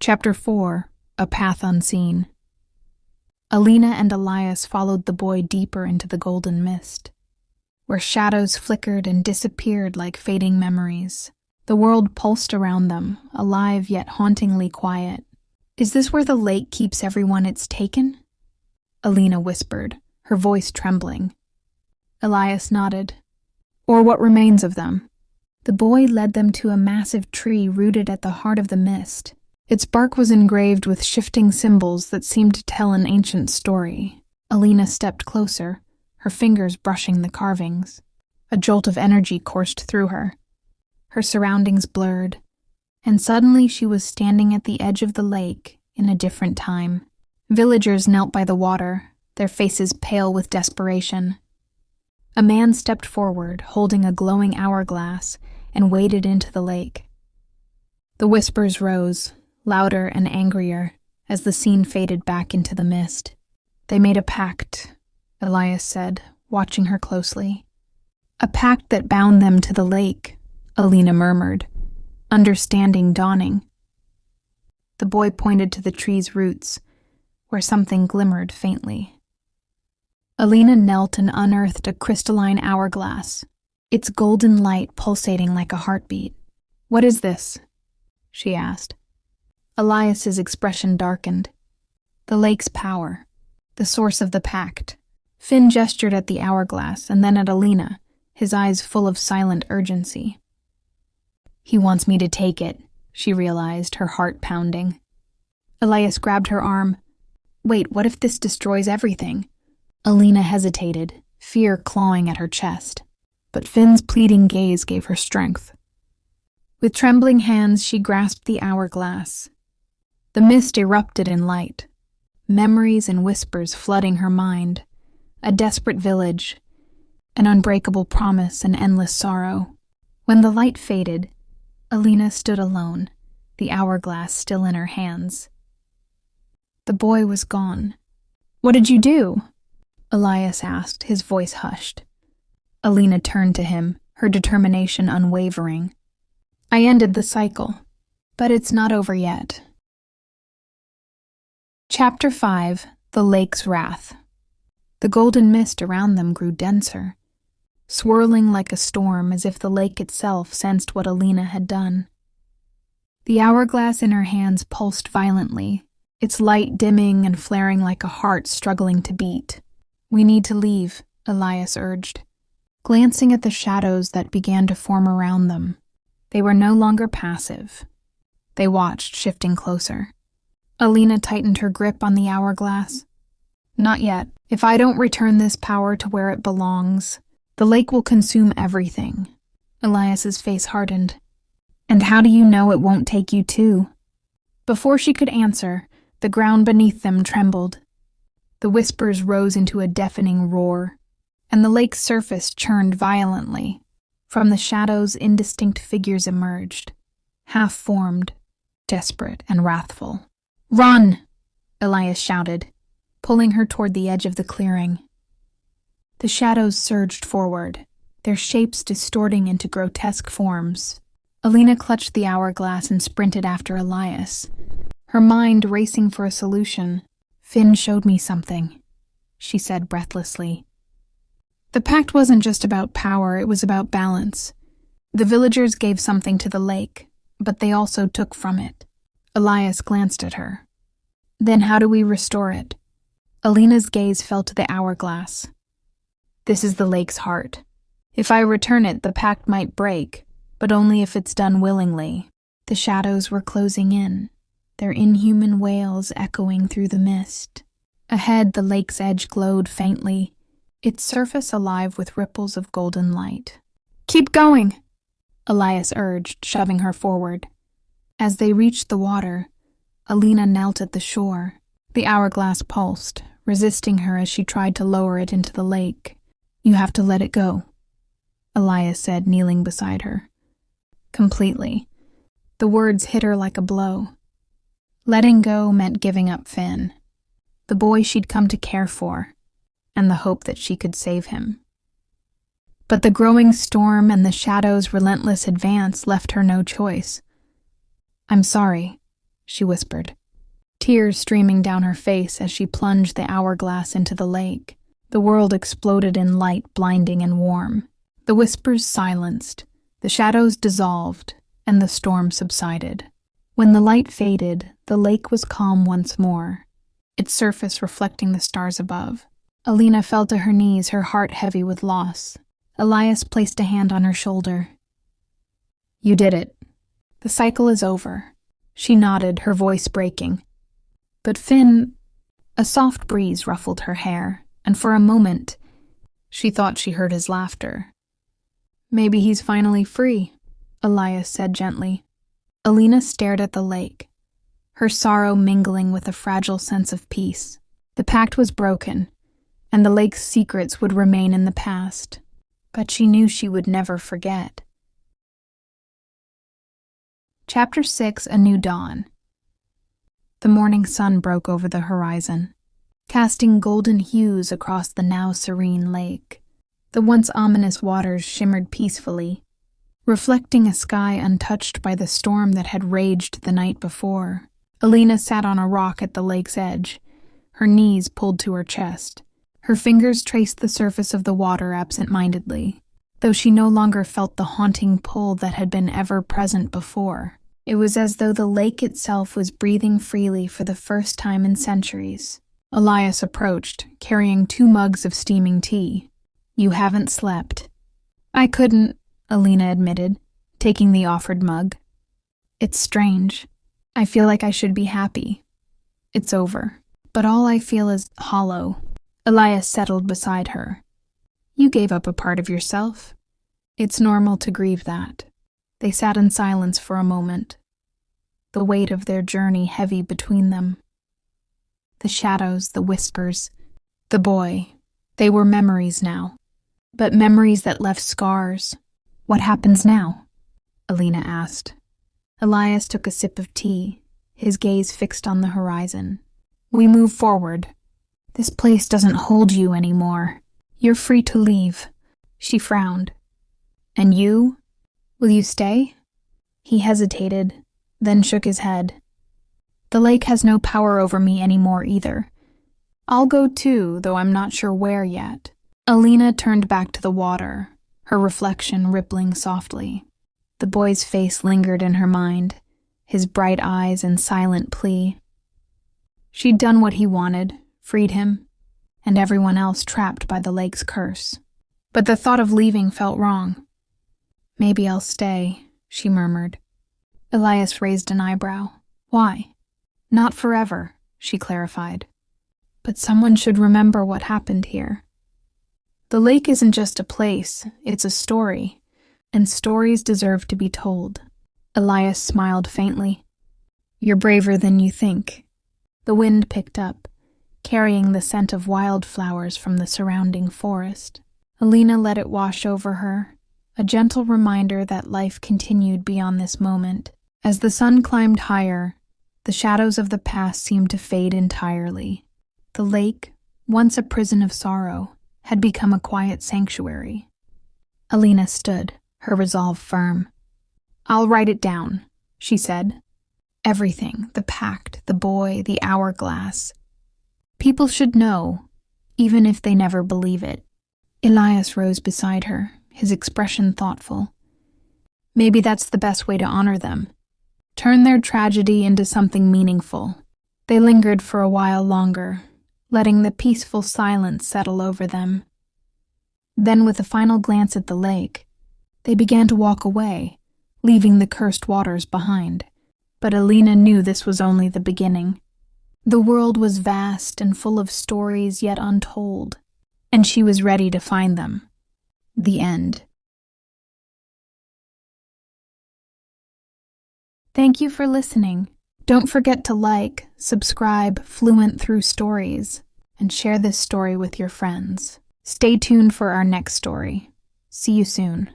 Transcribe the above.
Chapter 4. A Path Unseen. Alina and Elias followed the boy deeper into the golden mist, where shadows flickered and disappeared like fading memories. The world pulsed around them, alive yet hauntingly quiet. "Is this where the lake keeps everyone it's taken?" Alina whispered, her voice trembling. Elias nodded. "Or what remains of them?" The boy led them to a massive tree rooted at the heart of the mist. Its bark was engraved with shifting symbols that seemed to tell an ancient story. Alina stepped closer, her fingers brushing the carvings. A jolt of energy coursed through her. Her surroundings blurred, and suddenly she was standing at the edge of the lake in a different time. Villagers knelt by the water, their faces pale with desperation. A man stepped forward, holding a glowing hourglass, and waded into the lake. The whispers rose, louder and angrier, as the scene faded back into the mist. "They made a pact," Elias said, watching her closely. "A pact that bound them to the lake," Alina murmured, understanding dawning. The boy pointed to the tree's roots, where something glimmered faintly. Alina knelt and unearthed a crystalline hourglass, its golden light pulsating like a heartbeat. "What is this?" she asked. Elias's expression darkened. "The lake's power, the source of the pact." Finn gestured at the hourglass and then at Alina, his eyes full of silent urgency. "He wants me to take it," she realized, her heart pounding. Elias grabbed her arm. "Wait, what if this destroys everything?" Alina hesitated, fear clawing at her chest. But Finn's pleading gaze gave her strength. With trembling hands, she grasped the hourglass. The mist erupted in light, memories and whispers flooding her mind. A desperate village, an unbreakable promise, and endless sorrow. When the light faded, Alina stood alone, the hourglass still in her hands. The boy was gone. "What did you do?" Elias asked, his voice hushed. Alina turned to him, her determination unwavering. "I ended the cycle, but it's not over yet." Chapter 5. The Lake's Wrath. The golden mist around them grew denser, swirling like a storm as if the lake itself sensed what Alina had done. The hourglass in her hands pulsed violently, its light dimming and flaring like a heart struggling to beat. "We need to leave," Elias urged, glancing at the shadows that began to form around them. They were no longer passive. They watched, shifting closer. Alina tightened her grip on the hourglass. "Not yet. If I don't return this power to where it belongs, the lake will consume everything." Elias's face hardened. "And how do you know it won't take you too?" Before she could answer, the ground beneath them trembled. The whispers rose into a deafening roar, and the lake's surface churned violently. From the shadows, indistinct figures emerged, half-formed, desperate and wrathful. "Run!" Elias shouted, pulling her toward the edge of the clearing. The shadows surged forward, their shapes distorting into grotesque forms. Alina clutched the hourglass and sprinted after Elias, her mind racing for a solution. "Finn showed me something," she said breathlessly. The pact wasn't just about power, it was about balance. The villagers gave something to the lake, but they also took from it. Elias glanced at her. "Then how do we restore it?" Alina's gaze fell to the hourglass. "This is the lake's heart. If I return it, the pact might break, but only if it's done willingly." The shadows were closing in, their inhuman wails echoing through the mist. Ahead, the lake's edge glowed faintly, its surface alive with ripples of golden light. "Keep going," Elias urged, shoving her forward. As they reached the water, Alina knelt at the shore. The hourglass pulsed, resisting her as she tried to lower it into the lake. "You have to let it go," Elias said, kneeling beside her. "Completely." The words hit her like a blow. Letting go meant giving up Finn, the boy she'd come to care for, and the hope that she could save him. But the growing storm and the shadow's relentless advance left her no choice. "I'm sorry," she whispered, tears streaming down her face as she plunged the hourglass into the lake. The world exploded in light, blinding and warm. The whispers silenced, the shadows dissolved, and the storm subsided. When the light faded, the lake was calm once more, its surface reflecting the stars above. Alina fell to her knees, her heart heavy with loss. Elias placed a hand on her shoulder. "You did it. The cycle is over." She nodded, her voice breaking. "But Finn—" A soft breeze ruffled her hair, and for a moment, she thought she heard his laughter. "Maybe he's finally free," Elias said gently. Alina stared at the lake, her sorrow mingling with a fragile sense of peace. The pact was broken, and the lake's secrets would remain in the past, but she knew she would never forget. Chapter 6: A New Dawn. The morning sun broke over the horizon, casting golden hues across the now serene lake. The once ominous waters shimmered peacefully, reflecting a sky untouched by the storm that had raged the night before. Alina sat on a rock at the lake's edge, her knees pulled to her chest. Her fingers traced the surface of the water absent-mindedly, though she no longer felt the haunting pull that had been ever present before. It was as though the lake itself was breathing freely for the first time in centuries. Elias approached, carrying 2 mugs of steaming tea. "You haven't slept." "I couldn't," Alina admitted, taking the offered mug. "It's strange. I feel like I should be happy. It's over. But all I feel is hollow." Elias settled beside her. "You gave up a part of yourself. It's normal to grieve that." They sat in silence for a moment, the weight of their journey heavy between them. The shadows, the whispers, the boy, they were memories now. But memories that left scars. "What happens now?" Alina asked. Elias took a sip of tea, his gaze fixed on the horizon. "We move forward. This place doesn't hold you anymore. You're free to leave." She frowned. "And you? Will you stay?" He hesitated, then shook his head. "The lake has no power over me anymore either. I'll go too, though I'm not sure where yet." Alina turned back to the water, her reflection rippling softly. The boy's face lingered in her mind, his bright eyes in silent plea. She'd done what he wanted, freed him, and everyone else trapped by the lake's curse. But the thought of leaving felt wrong. "Maybe I'll stay," she murmured. Elias raised an eyebrow. "Why?" "Not forever," she clarified. "But someone should remember what happened here. The lake isn't just a place, it's a story, and stories deserve to be told." Elias smiled faintly. "You're braver than you think." The wind picked up, carrying the scent of wildflowers from the surrounding forest. Alina let it wash over her, a gentle reminder that life continued beyond this moment. As the sun climbed higher, the shadows of the past seemed to fade entirely. The lake, once a prison of sorrow, had become a quiet sanctuary. Alina stood, her resolve firm. "I'll write it down," she said. "Everything, the pact, the boy, the hourglass. People should know, even if they never believe it." Elias rose beside her, his expression thoughtful. "Maybe that's the best way to honor them. Turn their tragedy into something meaningful." They lingered for a while longer, letting the peaceful silence settle over them. Then, with a final glance at the lake, they began to walk away, leaving the cursed waters behind. But Alina knew this was only the beginning. The world was vast and full of stories yet untold, and she was ready to find them. The end. Thank you for listening. Don't forget to like, subscribe Fluent Through Stories, and share this story with your friends. Stay tuned for our next story. See you soon.